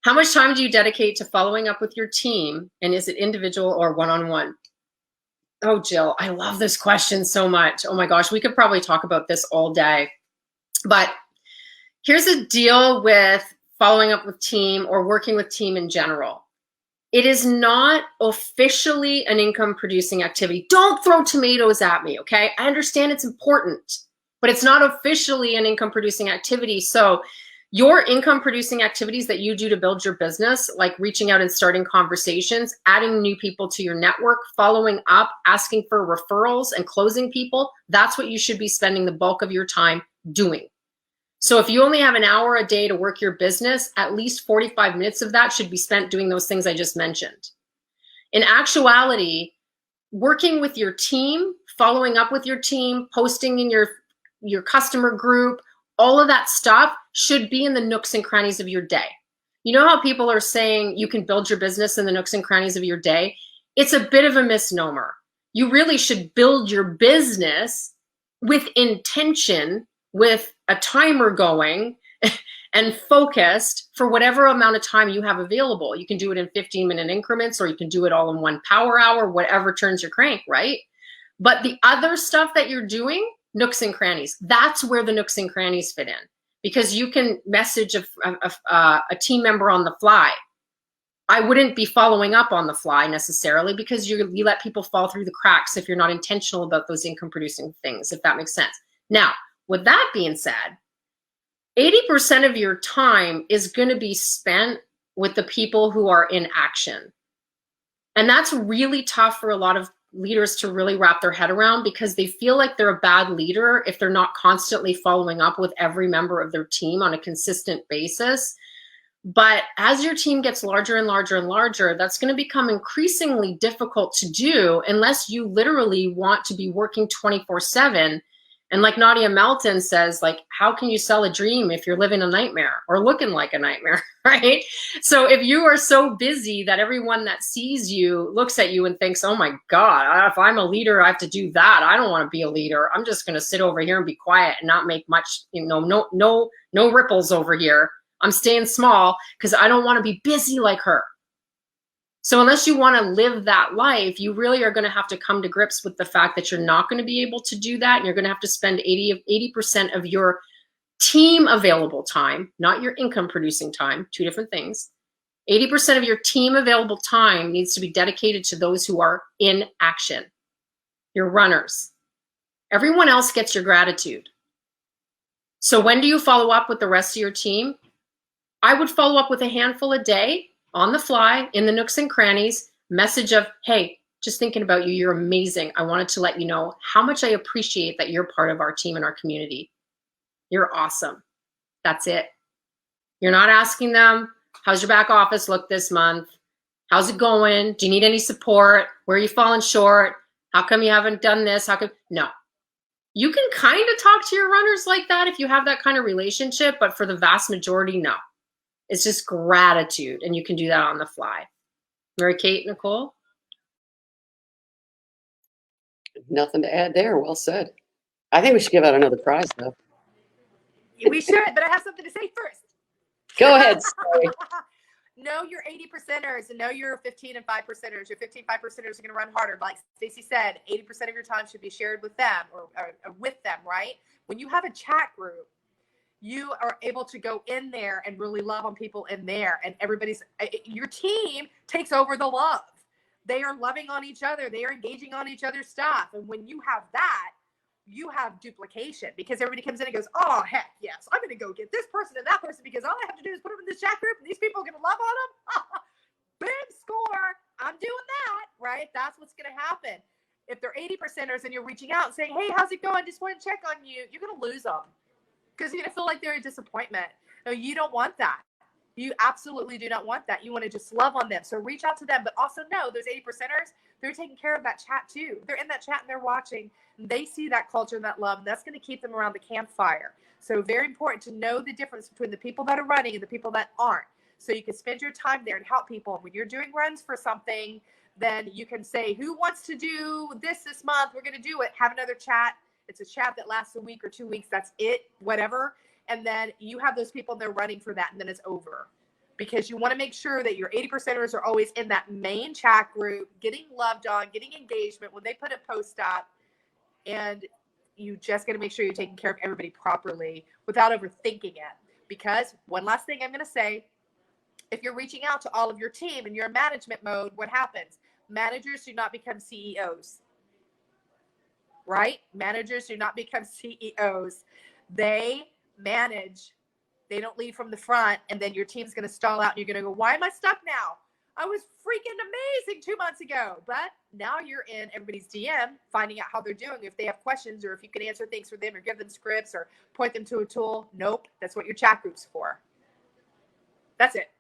How much time do you dedicate to following up with your team? And is it individual or one-on-one? Oh, Jill, I love this question so much. Oh my gosh, we could probably talk about this all day. But here's the deal with following up with team or working with team in general. It is not officially an income producing activity. Don't throw tomatoes at me, okay? I understand it's important, but it's not officially an income producing activity. So your income producing activities that you do to build your business, like reaching out and starting conversations, adding new people to your network, following up, asking for referrals and closing people, that's what you should be spending the bulk of your time doing. So if you only have an hour a day to work your business, at least 45 minutes of that should be spent doing those things I just mentioned. In actuality, working with your team, following up with your team, posting in your customer group, all of that stuff should be in the nooks and crannies of your day. You know how people are saying you can build your business in the nooks and crannies of your day? It's a bit of a misnomer. You really should build your business with intention, with a timer going and focused for whatever amount of time you have available. You can do it in 15-minute increments, or you can do it all in 1 power hour, whatever turns your crank, right? But the other stuff that you're doing, nooks and crannies, that's where the nooks and crannies fit in, because you can message a team member on the fly. I wouldn't be following up on the fly necessarily, because you let people fall through the cracks if you're not intentional about those income producing things, if that makes sense. Now, with that being said, 80% of your time is going to be spent with the people who are in action. And that's really tough for a lot of leaders to really wrap their head around, because they feel like they're a bad leader if they're not constantly following up with every member of their team on a consistent basis. But as your team gets larger and larger and larger, that's going to become increasingly difficult to do unless you literally want to be working 24/7. And like Nadia Melton says, like, how can you sell a dream if you're living a nightmare or looking like a nightmare, right? So if you are so busy that everyone that sees you looks at you and thinks, oh my God, if I'm a leader, I have to do that. I don't want to be a leader. I'm just going to sit over here and be quiet and not make much, no ripples over here. I'm staying small because I don't want to be busy like her. So unless you want to live that life, you really are going to have to come to grips with the fact that you're not going to be able to do that. And you're going to have to spend 80% of your team available time, not your income producing time, two different things. 80% of your team available time needs to be dedicated to those who are in action, your runners. Everyone else gets your gratitude. So when do you follow up with the rest of your team? I would follow up with a handful a day, on the fly, in the nooks and crannies, message of, hey, just thinking about you, you're amazing. I wanted to let you know how much I appreciate that you're part of our team and our community. You're awesome. That's it. You're not asking them, how's your back office look this month? How's it going? Do you need any support? Where are you falling short? How come you haven't done this? No. You can kind of talk to your runners like that if you have that kind of relationship, but for the vast majority, no. It's just gratitude, and you can do that on the fly. Mary Kate, Nicole? Nothing to add there. Well said. I think we should give out another prize, though. We should, but I have something to say first. Go ahead. Sorry. Know your 80%ers and know your 15 and 5%ers. Your 15 5%ers are going to run harder. Like Staci said, 80% of your time should be shared with them or with them, right? When you have a chat group, you are able to go in there and really love on people in there, and your team takes over the love. They are loving on each other. They are engaging on each other's stuff. And when you have that, you have duplication, because everybody comes in and goes, oh, heck yes, I'm going to go get this person and that person, because all I have to do is put them in this chat group and these people are going to love on them. Big score. I'm doing that, right? That's what's going to happen. If they're 80%ers and you're reaching out and saying, hey, how's it going? Just want to check on you. You're going to lose them, because you're going to feel like they're a disappointment. No, you don't want that. You absolutely do not want that. You want to just love on them. So reach out to them, but also know those 80%ers, they're taking care of that chat too. They're in that chat and they're watching. And they see that culture and that love, and that's going to keep them around the campfire. So very important to know the difference between the people that are running and the people that aren't. So you can spend your time there and help people. When you're doing runs for something, then you can say, who wants to do this month? We're going to do it. Have another chat. It's a chat that lasts a week or 2 weeks. That's it, whatever. And then you have those people and they're running for that, and then it's over. because you want to make sure that your 80%ers are always in that main chat group, getting loved on, getting engagement when they put a post up. And you just got to make sure you're taking care of everybody properly without overthinking it. Because one last thing I'm going to say, if you're reaching out to all of your team and you're in management mode, what happens? Managers do not become CEOs, right? Managers do not become CEOs. They manage. They don't lead from the front, and then your team's going to stall out, and you're going to go, why am I stuck now? I was freaking amazing 2 months ago. But now you're in everybody's DM, finding out how they're doing, if they have questions, or if you can answer things for them, or give them scripts, or point them to a tool. Nope, that's what your chat group's for. That's it.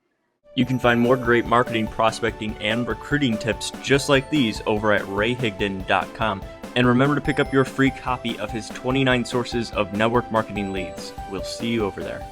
You can find more great marketing, prospecting, and recruiting tips just like these over at rayhigdon.com. And remember to pick up your free copy of his 29 sources of network marketing leads. We'll see you over there.